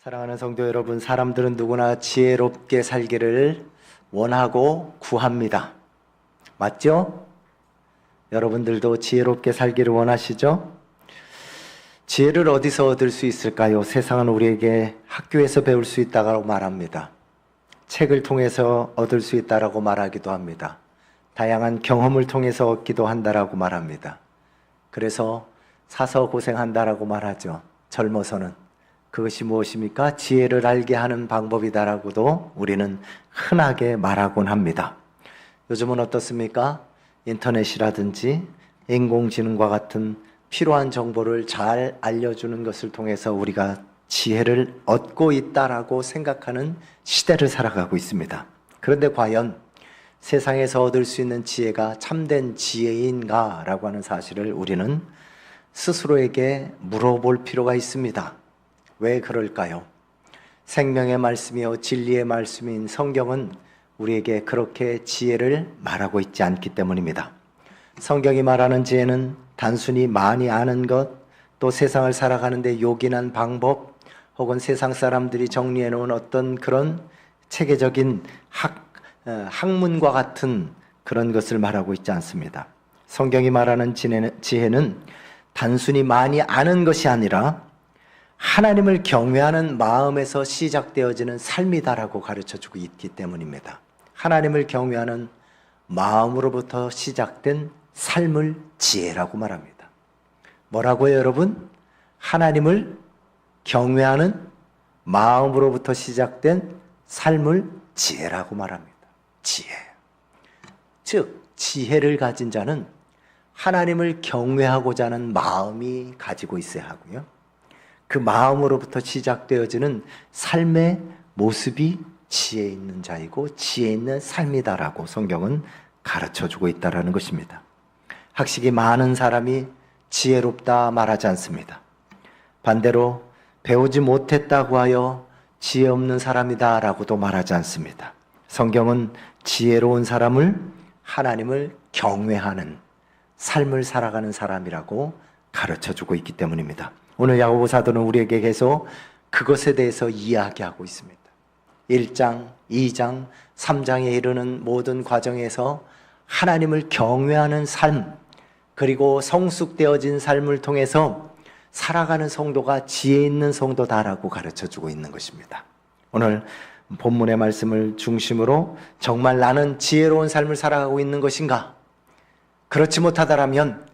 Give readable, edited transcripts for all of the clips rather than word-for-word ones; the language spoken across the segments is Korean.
사랑하는 성도 여러분, 사람들은 누구나 지혜롭게 살기를 원하고 구합니다. 맞죠? 여러분들도 지혜롭게 살기를 원하시죠? 지혜를 어디서 얻을 수 있을까요? 세상은 우리에게 학교에서 배울 수 있다고 말합니다. 책을 통해서 얻을 수 있다고 말하기도 합니다. 다양한 경험을 통해서 얻기도 한다고 말합니다. 그래서 사서 고생한다라고 말하죠. 젊어서는. 그것이 무엇입니까? 지혜를 알게 하는 방법이다라고도 우리는 흔하게 말하곤 합니다. 요즘은 어떻습니까? 인터넷이라든지 인공지능과 같은 필요한 정보를 잘 알려주는 것을 통해서 우리가 지혜를 얻고 있다라고 생각하는 시대를 살아가고 있습니다. 그런데 과연 세상에서 얻을 수 있는 지혜가 참된 지혜인가? 라고 하는 사실을 우리는 스스로에게 물어볼 필요가 있습니다. 왜 그럴까요? 생명의 말씀이요 진리의 말씀인 성경은 우리에게 그렇게 지혜를 말하고 있지 않기 때문입니다. 성경이 말하는 지혜는 단순히 많이 아는 것, 또 세상을 살아가는 데 요긴한 방법, 혹은 세상 사람들이 정리해 놓은 어떤 그런 체계적인 학문과 같은 그런 것을 말하고 있지 않습니다. 성경이 말하는 지혜는 단순히 많이 아는 것이 아니라 하나님을 경외하는 마음에서 시작되어지는 삶이다라고 가르쳐주고 있기 때문입니다. 하나님을 경외하는 마음으로부터 시작된 삶을 지혜라고 말합니다. 뭐라고요, 여러분? 하나님을 경외하는 마음으로부터 시작된 삶을 지혜라고 말합니다. 지혜. 즉, 지혜를 가진 자는 하나님을 경외하고자 하는 마음이 가지고 있어야 하고요. 그 마음으로부터 시작되어지는 삶의 모습이 지혜 있는 자이고 지혜 있는 삶이다라고 성경은 가르쳐주고 있다는 것입니다. 학식이 많은 사람이 지혜롭다 말하지 않습니다. 반대로 배우지 못했다고 하여 지혜 없는 사람이다라고도 말하지 않습니다. 성경은 지혜로운 사람을 하나님을 경외하는 삶을 살아가는 사람이라고 가르쳐주고 있기 때문입니다. 오늘 야고보 사도는 우리에게 계속 그것에 대해서 이야기하고 있습니다. 1장, 2장, 3장에 이르는 모든 과정에서 하나님을 경외하는 삶, 그리고 성숙되어진 삶을 통해서 살아가는 성도가 지혜 있는 성도다라고 가르쳐주고 있는 것입니다. 오늘 본문의 말씀을 중심으로 정말 나는 지혜로운 삶을 살아가고 있는 것인가? 그렇지 못하다라면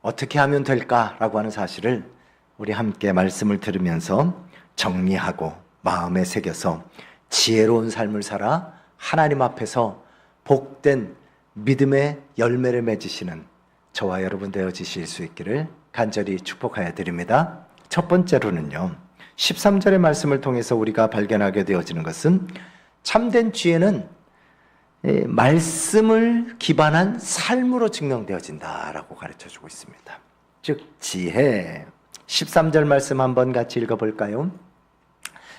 어떻게 하면 될까라고 하는 사실을 우리 함께 말씀을 들으면서 정리하고 마음에 새겨서 지혜로운 삶을 살아 하나님 앞에서 복된 믿음의 열매를 맺으시는 저와 여러분 되어지실 수 있기를 간절히 축복하여 드립니다. 첫 번째로는요, 13절의 말씀을 통해서 우리가 발견하게 되어지는 것은 참된 지혜는 말씀을 기반한 삶으로 증명되어진다라고 가르쳐주고 있습니다. 즉 지혜, 13절 말씀 한번 같이 읽어볼까요?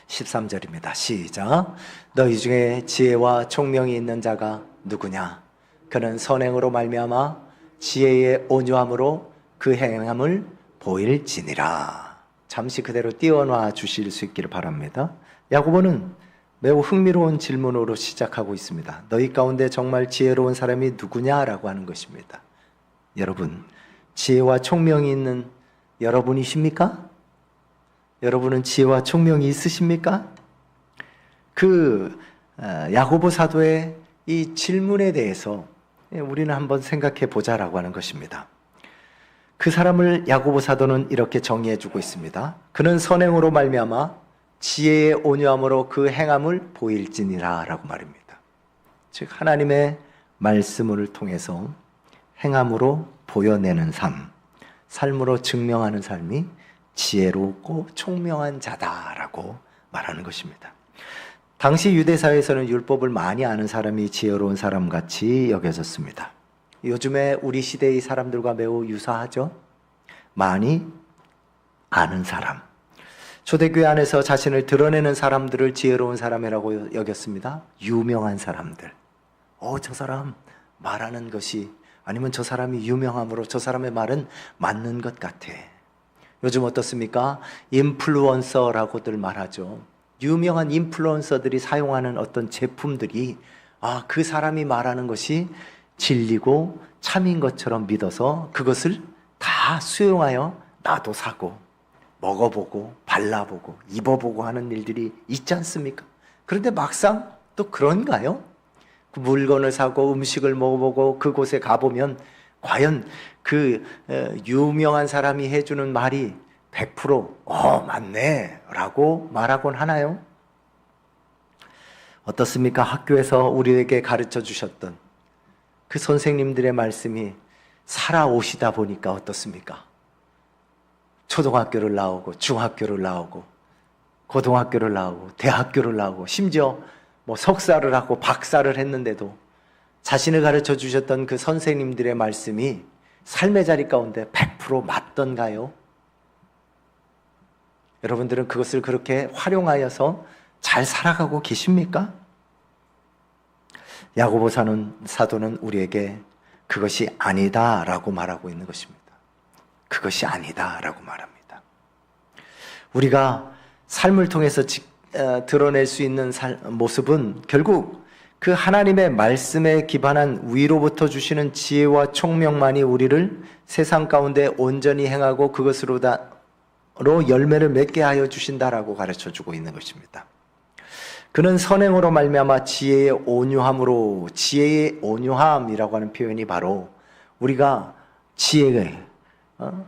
13절입니다. 시작. 너희 중에 지혜와 총명이 있는 자가 누구냐? 그는 선행으로 말미암아 지혜의 온유함으로 그 행함을 보일지니라. 잠시 그대로 띄워놔 주실 수 있기를 바랍니다. 야고보는 매우 흥미로운 질문으로 시작하고 있습니다. 너희 가운데 정말 지혜로운 사람이 누구냐라고 하는 것입니다. 여러분, 지혜와 총명이 있는 여러분이십니까? 여러분은 지혜와 총명이 있으십니까? 야고보 사도의 이 질문에 대해서 우리는 한번 생각해 보자라고 하는 것입니다. 그 사람을 야고보 사도는 이렇게 정의해 주고 있습니다. 그는 선행으로 말미암아 지혜의 온유함으로 그 행함을 보일지니라 라고 말입니다. 즉 하나님의 말씀을 통해서 행함으로 보여내는 삶으로 증명하는 삶이 지혜롭고 총명한 자다라고 말하는 것입니다. 당시 유대사회에서는 율법을 많이 아는 사람이 지혜로운 사람같이 여겨졌습니다. 요즘에 우리 시대의 사람들과 매우 유사하죠? 많이 아는 사람. 초대교회 안에서 자신을 드러내는 사람들을 지혜로운 사람이라고 여겼습니다. 유명한 사람들. 저 사람 말하는 것이, 아니면 저 사람이 유명함으로 저 사람의 말은 맞는 것 같아. 요즘 어떻습니까? 인플루언서라고들 말하죠. 유명한 인플루언서들이 사용하는 어떤 제품들이 그 사람이 말하는 것이 진리고 참인 것처럼 믿어서 그것을 다 수용하여 나도 사고 먹어보고 발라보고 입어보고 하는 일들이 있지 않습니까? 그런데 막상 또 그런가요? 그 물건을 사고 음식을 먹어보고 그곳에 가보면 과연 그 유명한 사람이 해주는 말이 100% 맞네 라고 말하곤 하나요? 어떻습니까? 학교에서 우리에게 가르쳐 주셨던 그 선생님들의 말씀이 살아오시다 보니까 어떻습니까? 초등학교를 나오고 중학교를 나오고 고등학교를 나오고 대학교를 나오고 심지어 석사를 하고 박사를 했는데도 자신을 가르쳐 주셨던 그 선생님들의 말씀이 삶의 자리 가운데 100% 맞던가요? 여러분들은 그것을 그렇게 활용하여서 잘 살아가고 계십니까? 야고보 사도는 우리에게 그것이 아니다라고 말하고 있는 것입니다. 그것이 아니다라고 말합니다. 우리가 삶을 통해서 드러낼 수 있는 모습은 결국 그 하나님의 말씀에 기반한 위로부터 주시는 지혜와 총명만이 우리를 세상 가운데 온전히 행하고 그것으로 열매를 맺게 하여 주신다라고 가르쳐주고 있는 것입니다. 그는 선행으로 말미암아 지혜의 온유함으로, 지혜의 온유함이라고 하는 표현이 바로 우리가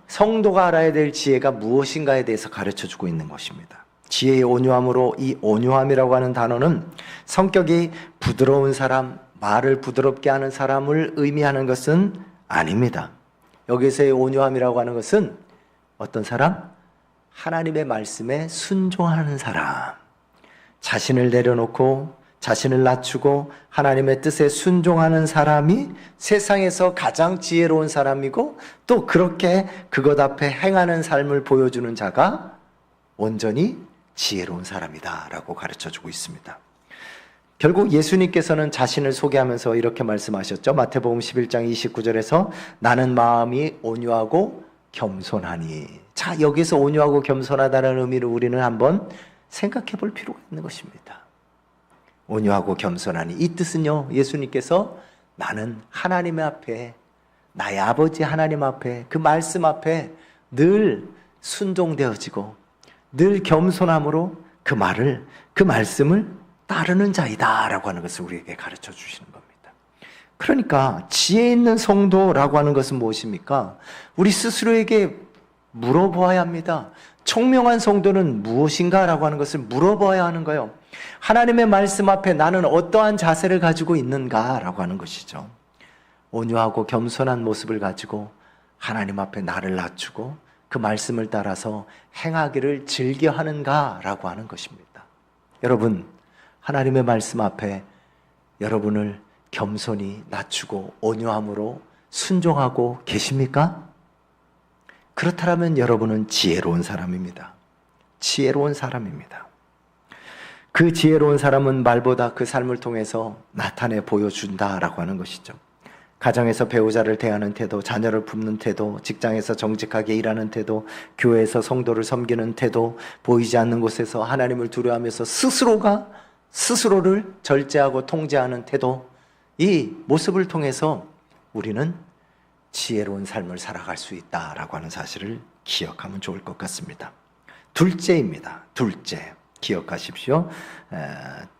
성도가 알아야 될 지혜가 무엇인가에 대해서 가르쳐주고 있는 것입니다. 지혜의 온유함으로, 이 온유함이라고 하는 단어는 성격이 부드러운 사람, 말을 부드럽게 하는 사람을 의미하는 것은 아닙니다. 여기서의 온유함이라고 하는 것은 어떤 사람? 하나님의 말씀에 순종하는 사람. 자신을 내려놓고 자신을 낮추고 하나님의 뜻에 순종하는 사람이 세상에서 가장 지혜로운 사람이고, 또 그렇게 그것 앞에 행하는 삶을 보여주는 자가 온전히 지혜로운 사람이다 라고 가르쳐주고 있습니다. 결국 예수님께서는 자신을 소개하면서 이렇게 말씀하셨죠. 마태복음 11장 29절에서 나는 마음이 온유하고 겸손하니. 자, 여기서 온유하고 겸손하다는 의미를 우리는 한번 생각해 볼 필요가 있는 것입니다. 온유하고 겸손하니, 이 뜻은요, 예수님께서 나는 하나님 앞에, 나의 아버지 하나님 앞에, 그 말씀 앞에 늘 순종되어지고 늘 겸손함으로 그 말씀을 따르는 자이다 라고 하는 것을 우리에게 가르쳐 주시는 겁니다. 그러니까 지혜 있는 성도라고 하는 것은 무엇입니까? 우리 스스로에게 물어보아야 합니다. 총명한 성도는 무엇인가 라고 하는 것을 물어봐야 하는 거예요. 하나님의 말씀 앞에 나는 어떠한 자세를 가지고 있는가 라고 하는 것이죠. 온유하고 겸손한 모습을 가지고 하나님 앞에 나를 낮추고 그 말씀을 따라서 행하기를 즐겨하는가 라고 하는 것입니다. 여러분, 하나님의 말씀 앞에 여러분을 겸손히 낮추고 온유함으로 순종하고 계십니까? 그렇다면 여러분은 지혜로운 사람입니다. 지혜로운 사람입니다. 그 지혜로운 사람은 말보다 그 삶을 통해서 나타내 보여준다라고 하는 것이죠. 가정에서 배우자를 대하는 태도, 자녀를 품는 태도, 직장에서 정직하게 일하는 태도, 교회에서 성도를 섬기는 태도, 보이지 않는 곳에서 하나님을 두려워하면서 스스로를 절제하고 통제하는 태도, 이 모습을 통해서 우리는 지혜로운 삶을 살아갈 수 있다라고 하는 사실을 기억하면 좋을 것 같습니다. 둘째입니다. 둘째. 기억하십시오.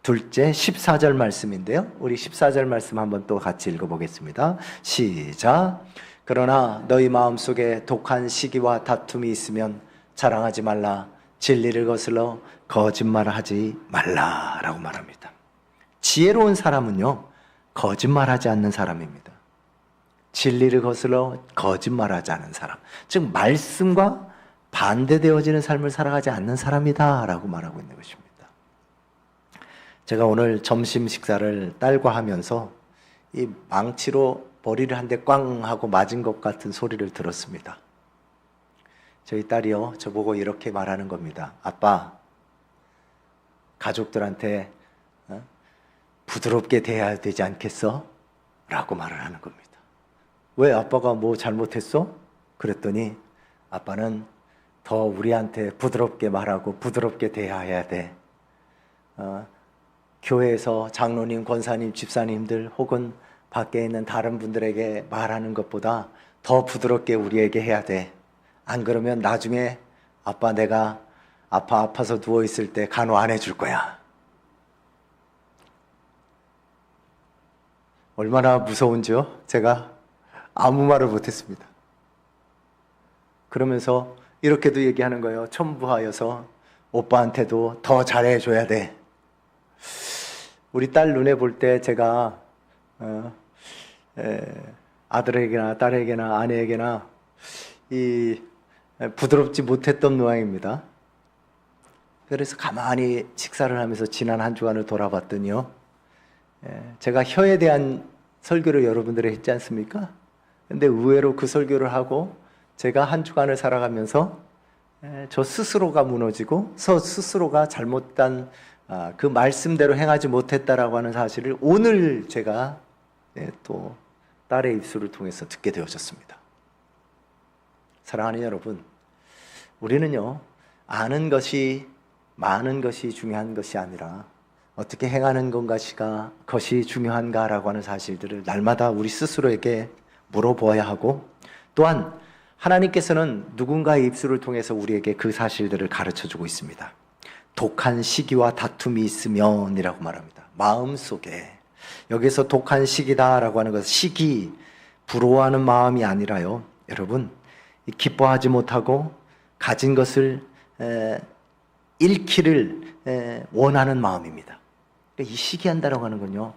둘째 14절 말씀인데요. 우리 14절 말씀 한번 또 같이 읽어보겠습니다. 시작. 그러나 너희 마음속에 독한 시기와 다툼이 있으면 자랑하지 말라. 진리를 거슬러 거짓말하지 말라라고 말합니다. 지혜로운 사람은요, 거짓말하지 않는 사람입니다. 진리를 거슬러 거짓말하지 않은 사람, 즉 말씀과 반대되어지는 삶을 살아가지 않는 사람이다 라고 말하고 있는 것입니다. 제가 오늘 점심 식사를 딸과 하면서 이 망치로 머리를 한 대 꽝 하고 맞은 것 같은 소리를 들었습니다. 저희 딸이요, 저보고 이렇게 말하는 겁니다. 아빠, 가족들한테 부드럽게 대해야 되지 않겠어? 라고 말을 하는 겁니다. 왜, 아빠가 뭐 잘못했어? 그랬더니 아빠는 더 우리한테 부드럽게 말하고 부드럽게 대해야 돼. 교회에서 장로님, 권사님, 집사님들 혹은 밖에 있는 다른 분들에게 말하는 것보다 더 부드럽게 우리에게 해야 돼. 안 그러면 나중에 아빠 내가 아파서 누워있을 때 간호 안 해줄 거야. 얼마나 무서운지요? 제가 아무 말을 못했습니다. 그러면서 이렇게도 얘기하는 거예요. 첨부하여서 오빠한테도 더 잘해줘야 돼. 우리 딸 눈에 볼 때 제가 아들에게나 딸에게나 아내에게나 부드럽지 못했던 모양입니다. 그래서 가만히 식사를 하면서 지난 한 주간을 돌아봤더니요, 제가 혀에 대한 설교를 여러분들이 했지 않습니까? 근데 의외로 그 설교를 하고 제가 한 주간을 살아가면서 저 스스로가 무너지고 스스로가 잘못된 그 말씀대로 행하지 못했다라고 하는 사실을 오늘 제가 또 딸의 입술을 통해서 듣게 되어졌습니다. 사랑하는 여러분, 우리는요, 아는 것이 많은 것이 중요한 것이 아니라 어떻게 행하는 것이 중요한가라고 하는 사실들을 날마다 우리 스스로에게 물어보아야 하고, 또한 하나님께서는 누군가의 입술을 통해서 우리에게 그 사실들을 가르쳐주고 있습니다. 독한 시기와 다툼이 있으면 이라고 말합니다. 마음속에, 여기서 독한 시기다라고 하는 것은 시기, 부러워하는 마음이 아니라요, 여러분, 기뻐하지 못하고 가진 것을 잃기를 원하는 마음입니다. 이 시기한다라고 하는 건요,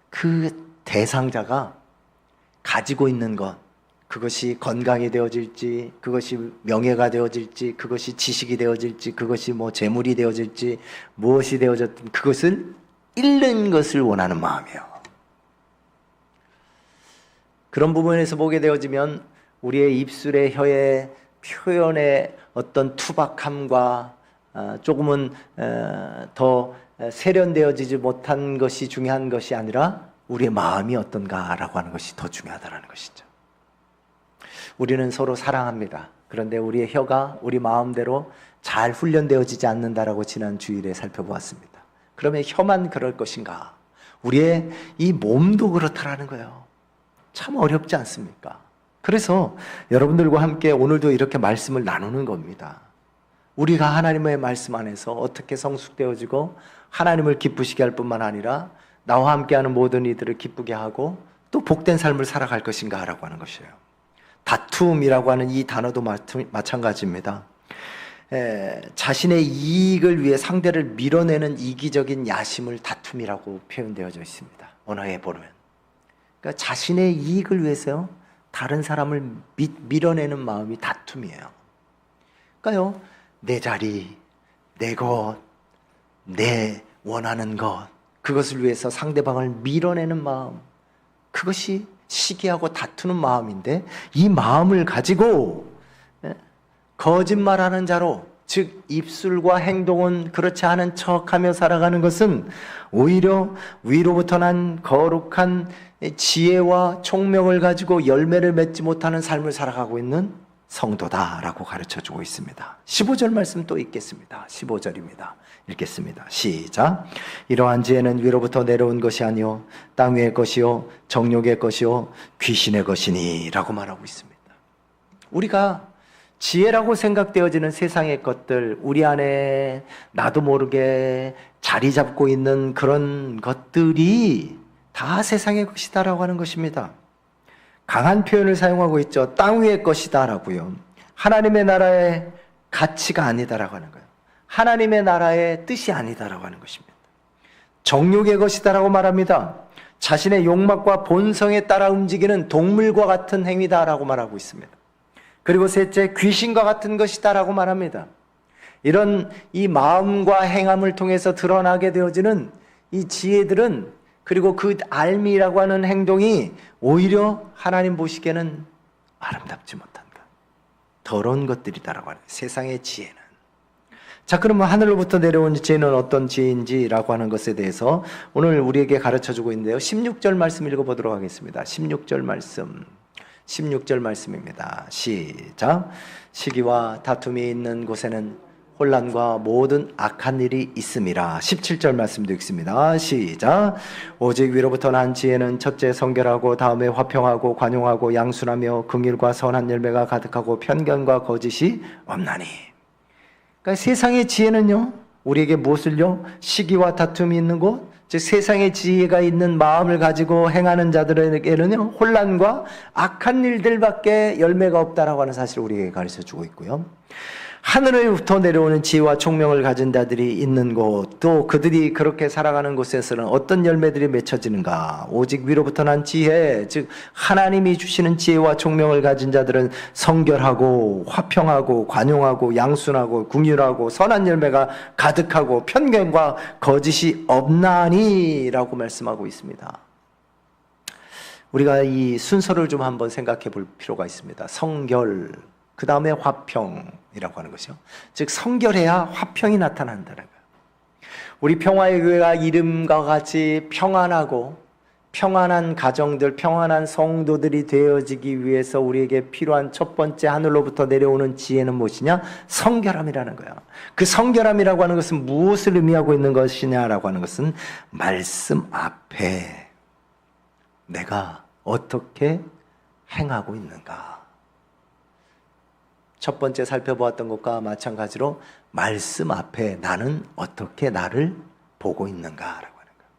그 대상자가 가지고 있는 것, 그것이 건강이 되어질지, 그것이 명예가 되어질지, 그것이 지식이 되어질지, 그것이 재물이 되어질지, 무엇이 되어졌든 그것을 잃는 것을 원하는 마음이에요. 그런 부분에서 보게 되어지면 우리의 입술의 혀의 표현의 어떤 투박함과 조금은 더 세련되어지지 못한 것이 중요한 것이 아니라 우리의 마음이 어떤가라고 하는 것이 더 중요하다는 것이죠. 우리는 서로 사랑합니다. 그런데 우리의 혀가 우리 마음대로 잘 훈련되어지지 않는다라고 지난 주일에 살펴보았습니다. 그러면 혀만 그럴 것인가? 우리의 이 몸도 그렇다라는 거예요. 참 어렵지 않습니까? 그래서 여러분들과 함께 오늘도 이렇게 말씀을 나누는 겁니다. 우리가 하나님의 말씀 안에서 어떻게 성숙되어지고 하나님을 기쁘시게 할 뿐만 아니라 나와 함께하는 모든 이들을 기쁘게 하고 또 복된 삶을 살아갈 것인가 라고 하는 것이에요. 다툼이라고 하는 이 단어도 마찬가지입니다. 자신의 이익을 위해 상대를 밀어내는 이기적인 야심을 다툼이라고 표현되어져 있습니다. 언어에 보면. 그러니까 자신의 이익을 위해서 다른 사람을 밀어내는 마음이 다툼이에요. 그러니까요, 내 자리, 내 것, 내 원하는 것, 그것을 위해서 상대방을 밀어내는 마음, 그것이 시기하고 다투는 마음인데, 이 마음을 가지고 거짓말하는 자로, 즉 입술과 행동은 그렇지 않은 척하며 살아가는 것은 오히려 위로부터 난 거룩한 지혜와 총명을 가지고 열매를 맺지 못하는 삶을 살아가고 있는 성도다라고 가르쳐주고 있습니다. 15절 말씀 또 읽겠습니다. 15절입니다. 읽겠습니다. 시작. 이러한 지혜는 위로부터 내려온 것이 아니요 땅 위의 것이요 정욕의 것이요 귀신의 것이니 라고 말하고 있습니다. 우리가 지혜라고 생각되어지는 세상의 것들, 우리 안에 나도 모르게 자리 잡고 있는 그런 것들이 다 세상의 것이다라고 하는 것입니다. 강한 표현을 사용하고 있죠. 땅 위의 것이다라고요. 하나님의 나라의 가치가 아니다라고 하는 거예요. 하나님의 나라의 뜻이 아니다라고 하는 것입니다. 정욕의 것이다라고 말합니다. 자신의 욕망과 본성에 따라 움직이는 동물과 같은 행위다라고 말하고 있습니다. 그리고 셋째, 귀신과 같은 것이다라고 말합니다. 이런 이 마음과 행함을 통해서 드러나게 되어지는 이 지혜들은, 그리고 그 알미라고 하는 행동이 오히려 하나님 보시기에는 아름답지 못한 것, 더러운 것들이다라고 하는 세상의 지혜는. 자, 그러면 하늘로부터 내려온 지혜는 어떤 지혜인지라고 하는 것에 대해서 오늘 우리에게 가르쳐주고 있는데요. 16절 말씀 읽어보도록 하겠습니다. 16절 말씀 16절 말씀입니다. 시작. 시기와 다툼이 있는 곳에는 혼란과 모든 악한 일이 있음이라. 17절 말씀도 읽습니다. 시작. 오직 위로부터 난 지혜는 첫째 성결하고 다음에 화평하고 관용하고 양순하며 긍휼과 선한 열매가 가득하고 편견과 거짓이 없나니. 그러니까 세상의 지혜는요, 우리에게 무엇을요? 시기와 다툼이 있는 곳, 즉 세상의 지혜가 있는 마음을 가지고 행하는 자들에게는요, 혼란과 악한 일들밖에 열매가 없다라고 하는 사실을 우리에게 가르쳐주고 있고요. 하늘로부터 내려오는 지혜와 총명을 가진 자들이 있는 곳, 또 그들이 그렇게 살아가는 곳에서는 어떤 열매들이 맺혀지는가? 오직 위로부터 난 지혜, 즉 하나님이 주시는 지혜와 총명을 가진 자들은 성결하고 화평하고 관용하고 양순하고 긍휼하고 선한 열매가 가득하고 편견과 거짓이 없나니 라고 말씀하고 있습니다. 우리가 이 순서를 좀 한번 생각해 볼 필요가 있습니다. 성결, 그 다음에 화평이라고 하는 것이요. 즉 성결해야 화평이 나타난다는 거예요. 우리 평화의 교회가 이름과 같이 평안하고 평안한 가정들, 평안한 성도들이 되어지기 위해서 우리에게 필요한 첫 번째 하늘로부터 내려오는 지혜는 무엇이냐? 성결함이라는 거예요. 그 성결함이라고 하는 것은 무엇을 의미하고 있는 것이냐라고 하는 것은 말씀 앞에 내가 어떻게 행하고 있는가. 첫 번째 살펴보았던 것과 마찬가지로 말씀 앞에 나는 어떻게 나를 보고 있는가라고 하는 거예요.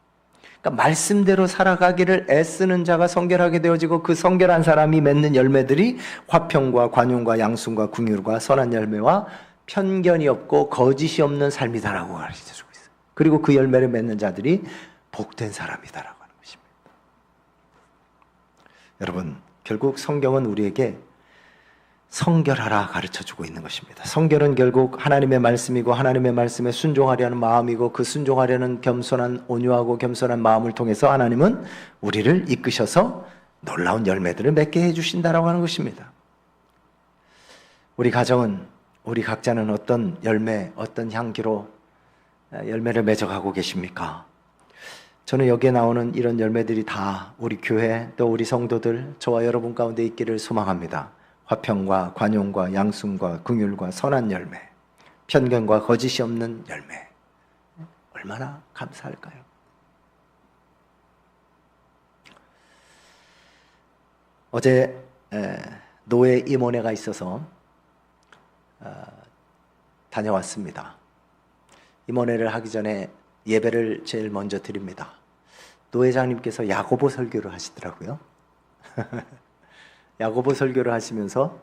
그러니까 말씀대로 살아가기를 애쓰는 자가 성결하게 되어지고 그 성결한 사람이 맺는 열매들이 화평과 관용과 양순과 긍휼과 선한 열매와 편견이 없고 거짓이 없는 삶이다라고 가르쳐주고 있어요. 그리고 그 열매를 맺는 자들이 복된 사람이다라고 하는 것입니다. 여러분, 결국 성경은 우리에게 성결하라 가르쳐주고 있는 것입니다. 성결은 결국 하나님의 말씀이고 하나님의 말씀에 순종하려는 마음이고 그 순종하려는 겸손한 온유하고 겸손한 마음을 통해서 하나님은 우리를 이끄셔서 놀라운 열매들을 맺게 해주신다라고 하는 것입니다. 우리 가정은, 우리 각자는 어떤 열매, 어떤 향기로 열매를 맺어가고 계십니까? 저는 여기에 나오는 이런 열매들이 다 우리 교회 또 우리 성도들, 저와 여러분 가운데 있기를 소망합니다. 화평과 관용과 양순과 긍휼과 선한 열매, 편견과 거짓이 없는 열매. 얼마나 감사할까요? 어제 노예 임원회가 있어서 다녀왔습니다. 임원회를 하기 전에 예배를 제일 먼저 드립니다. 노회장님께서 야고보 설교를 하시더라고요. 야고보 설교를 하시면서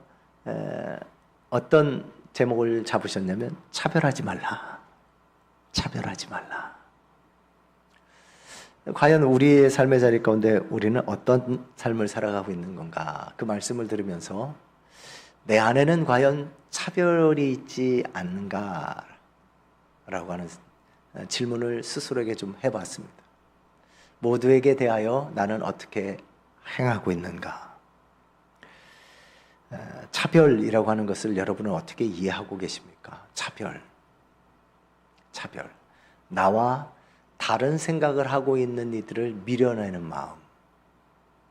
어떤 제목을 잡으셨냐면 차별하지 말라. 차별하지 말라. 과연 우리의 삶의 자리 가운데 우리는 어떤 삶을 살아가고 있는 건가? 그 말씀을 들으면서 내 안에는 과연 차별이 있지 않는가? 라고 하는 질문을 스스로에게 좀 해봤습니다. 모두에게 대하여 나는 어떻게 행하고 있는가? 차별이라고 하는 것을 여러분은 어떻게 이해하고 계십니까? 차별. 나와 다른 생각을 하고 있는 이들을 밀어내는 마음.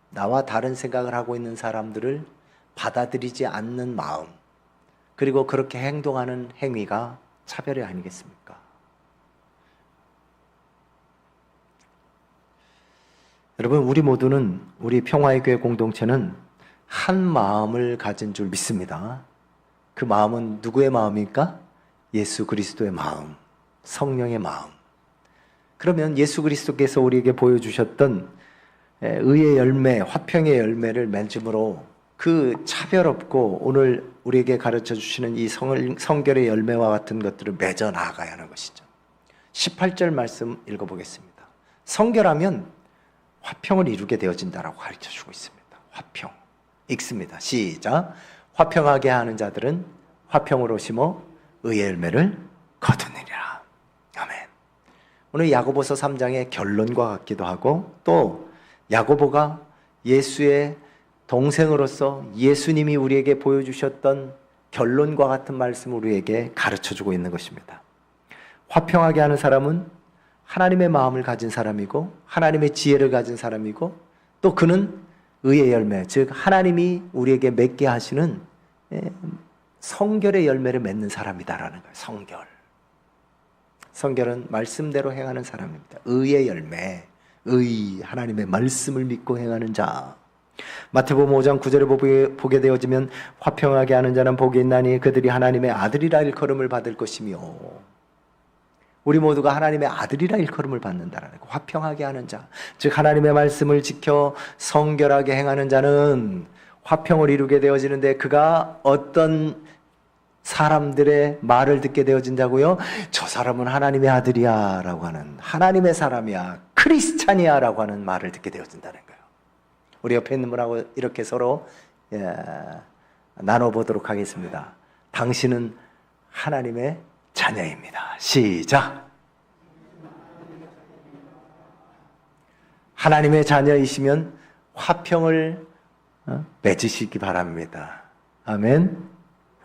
나와 다른 생각을 하고 있는 사람들을 받아들이지 않는 마음. 그리고 그렇게 행동하는 행위가 차별이 아니겠습니까? 여러분, 우리 모두는, 우리 평화의 교회 공동체는 한 마음을 가진 줄 믿습니다. 그 마음은 누구의 마음입니까? 예수 그리스도의 마음, 성령의 마음. 그러면 예수 그리스도께서 우리에게 보여주셨던 의의 열매, 화평의 열매를 맺음으로 그 차별 없고 오늘 우리에게 가르쳐 주시는 이 성결의 열매와 같은 것들을 맺어 나가야 하는 것이죠. 18절 말씀 읽어보겠습니다. 성결하면 화평을 이루게 되어진다라고 가르쳐 주고 있습니다. 화평. 읽습니다. 시작. 화평하게 하는 자들은 화평으로 심어 의의 열매를 거두느니라. 아멘. 오늘 야고보서 3장의 결론과 같기도 하고 또 야고보가 예수의 동생으로서 예수님이 우리에게 보여주셨던 결론과 같은 말씀을 우리에게 가르쳐주고 있는 것입니다. 화평하게 하는 사람은 하나님의 마음을 가진 사람이고 하나님의 지혜를 가진 사람이고 또 그는 의의 열매, 즉 하나님이 우리에게 맺게 하시는 성결의 열매를 맺는 사람이다라는 거예요. 성결. 성결은 말씀대로 행하는 사람입니다. 의의 열매, 의, 하나님의 말씀을 믿고 행하는 자. 마태복음 5장 9절에 보게 되어지면 화평하게 하는 자는 복이 있나니 그들이 하나님의 아들이라 일컬음을 받을 것이며, 우리 모두가 하나님의 아들이라 일컬음을 받는다라는 거. 화평하게 하는 자, 즉 하나님의 말씀을 지켜 성결하게 행하는 자는 화평을 이루게 되어지는데, 그가 어떤 사람들의 말을 듣게 되어진다고요? 저 사람은 하나님의 아들이야 라고 하는, 하나님의 사람이야, 크리스찬이야 라고 하는 말을 듣게 되어진다는 거예요. 우리 옆에 있는 분하고 이렇게 서로 나눠보도록 하겠습니다. 당신은 하나님의 자녀입니다. 시작. 하나님의 자녀이시면 화평을 맺으시기 바랍니다. 아멘.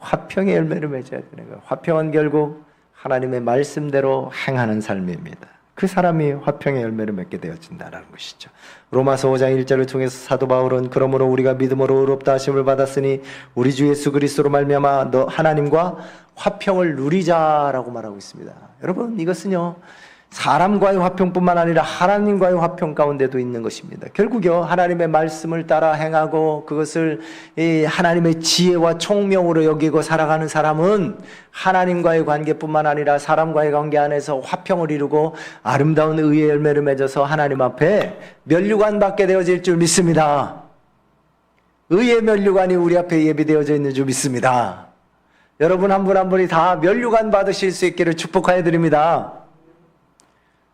화평의 열매를 맺어야 되는 거예요. 화평은 결국 하나님의 말씀대로 행하는 삶입니다. 그 사람이 화평의 열매를 맺게 되어진다는 것이죠. 로마서 5장 1절을 통해서 사도 바울은 그러므로 우리가 믿음으로 의롭다 하심을 받았으니 우리 주 예수 그리스도로 말미암아 너 하나님과 화평을 누리자라고 말하고 있습니다. 여러분, 이것은요 사람과의 화평뿐만 아니라 하나님과의 화평 가운데도 있는 것입니다. 결국요 하나님의 말씀을 따라 행하고 그것을 하나님의 지혜와 총명으로 여기고 살아가는 사람은 하나님과의 관계뿐만 아니라 사람과의 관계 안에서 화평을 이루고 아름다운 의의 열매를 맺어서 하나님 앞에 면류관 받게 되어질 줄 믿습니다. 의의 면류관이 우리 앞에 예비되어져 있는 줄 믿습니다. 여러분 한 분 한 분이 다 면류관 받으실 수 있기를 축복하여 드립니다.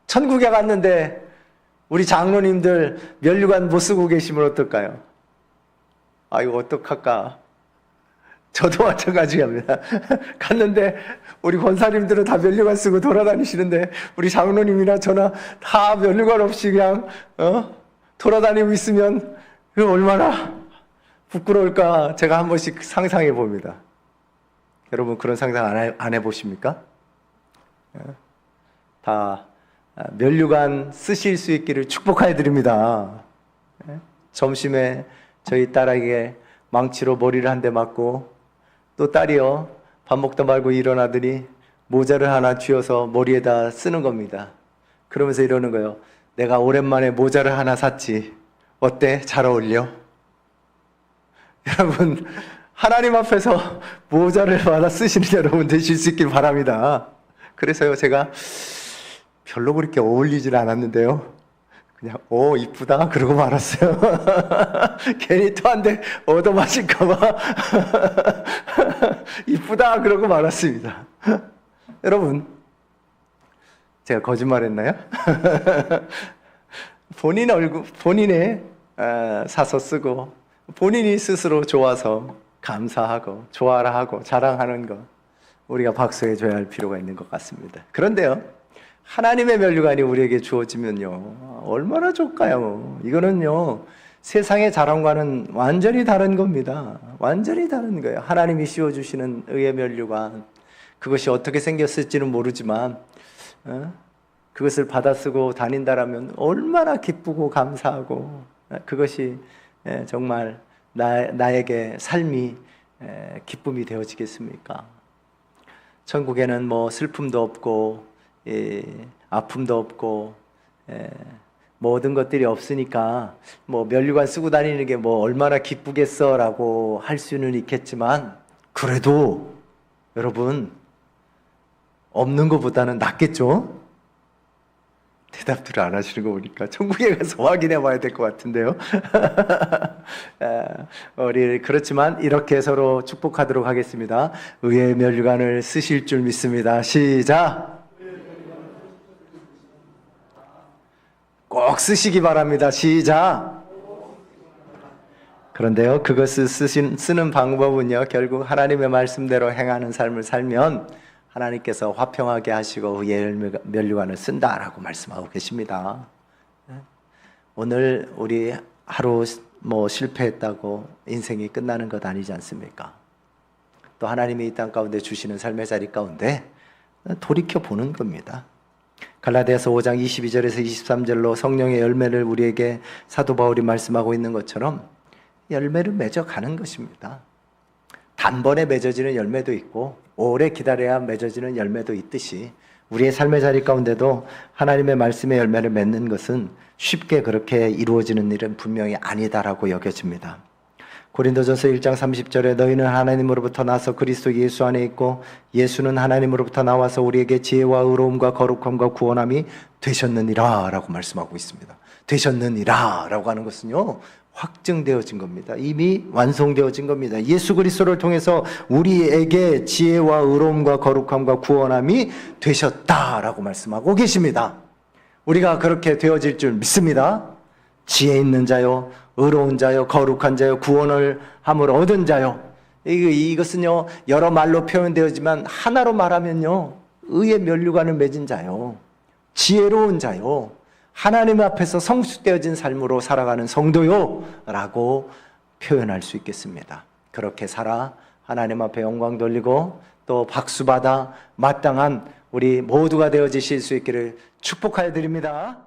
천국에 갔는데 우리 장로님들 면류관 못 쓰고 계시면 어떨까요? 이거 어떡할까? 저도 마찬가지입니다. 갔는데 우리 권사님들은 다 면류관 쓰고 돌아다니시는데 우리 장로님이나 저나 다 면류관 없이 그냥 돌아다니고 있으면 그 얼마나 부끄러울까 제가 한 번씩 상상해 봅니다. 여러분 그런 상상 안 해보십니까? 다 면류관 쓰실 수 있기를 축복해 드립니다. 점심에 저희 딸에게 망치로 머리를 한 대 맞고 또 딸이요 밥 먹다 말고 일어나더니 모자를 하나 쥐어서 머리에다 쓰는 겁니다. 그러면서 이러는 거예요. 내가 오랜만에 모자를 하나 샀지. 어때? 잘 어울려? 여러분 하나님 앞에서 모자를 받아 쓰시는 여러분 되실 수 있길 바랍니다. 그래서요 제가 별로 그렇게 어울리질 않았는데요 그냥 이쁘다 그러고 말았어요. 괜히 또 한 대 얻어맞을까봐 이쁘다 그러고 말았습니다. 여러분 제가 거짓말했나요? 본인 얼굴 본인의 사서 쓰고 본인이 스스로 좋아서 감사하고 좋아라 하고 자랑하는 거 우리가 박수해 줘야 할 필요가 있는 것 같습니다. 그런데요 하나님의 면류관이 우리에게 주어지면요 얼마나 좋을까요? 이거는요 세상의 자랑과는 완전히 다른 겁니다. 완전히 다른 거예요. 하나님이 씌워주시는 의의 면류관, 그것이 어떻게 생겼을지는 모르지만 그것을 받아 쓰고 다닌다라면 얼마나 기쁘고 감사하고 그것이 정말 나에게 삶이 기쁨이 되어지겠습니까? 천국에는 뭐 슬픔도 없고 아픔도 없고 모든 것들이 없으니까 뭐 면류관 쓰고 다니는 게 뭐 얼마나 기쁘겠어라고 할 수는 있겠지만 그래도 여러분 없는 것보다는 낫겠죠? 대답들을 안 하시는 거 보니까 천국에 가서 확인해 봐야 될 것 같은데요. 우리 그렇지만 이렇게 서로 축복하도록 하겠습니다. 의의 면류관을 쓰실 줄 믿습니다. 시작. 꼭 쓰시기 바랍니다. 시작. 그런데요 그것을 쓰는 방법은요 결국 하나님의 말씀대로 행하는 삶을 살면 하나님께서 화평하게 하시고 의의 면류관을 쓴다라고 말씀하고 계십니다. 오늘 우리 하루 뭐 실패했다고 인생이 끝나는 것 아니지 않습니까? 또 하나님이 이 땅 가운데 주시는 삶의 자리 가운데 돌이켜 보는 겁니다. 갈라디아서 5장 22절에서 23절로 성령의 열매를 우리에게 사도 바울이 말씀하고 있는 것처럼 열매를 맺어가는 것입니다. 단번에 맺어지는 열매도 있고 오래 기다려야 맺어지는 열매도 있듯이 우리의 삶의 자리 가운데도 하나님의 말씀의 열매를 맺는 것은 쉽게 그렇게 이루어지는 일은 분명히 아니다라고 여겨집니다. 고린도전서 1장 30절에 너희는 하나님으로부터 나서 그리스도 예수 안에 있고 예수는 하나님으로부터 나와서 우리에게 지혜와 의로움과 거룩함과 구원함이 되셨느니라 라고 말씀하고 있습니다. 되셨느니라 라고 하는 것은요, 확증되어진 겁니다. 이미 완성되어진 겁니다. 예수 그리스도를 통해서 우리에게 지혜와 의로움과 거룩함과 구원함이 되셨다라고 말씀하고 계십니다. 우리가 그렇게 되어질 줄 믿습니다. 지혜 있는 자요, 의로운 자요, 거룩한 자요, 구원을 함을 얻은 자요. 이것은요, 여러 말로 표현되었지만 하나로 말하면요, 의의 면류관을 맺은 자요, 지혜로운 자요, 하나님 앞에서 성숙되어진 삶으로 살아가는 성도요 라고 표현할 수 있겠습니다. 그렇게 살아 하나님 앞에 영광 돌리고 또 박수받아 마땅한 우리 모두가 되어지실 수 있기를 축복하여 드립니다.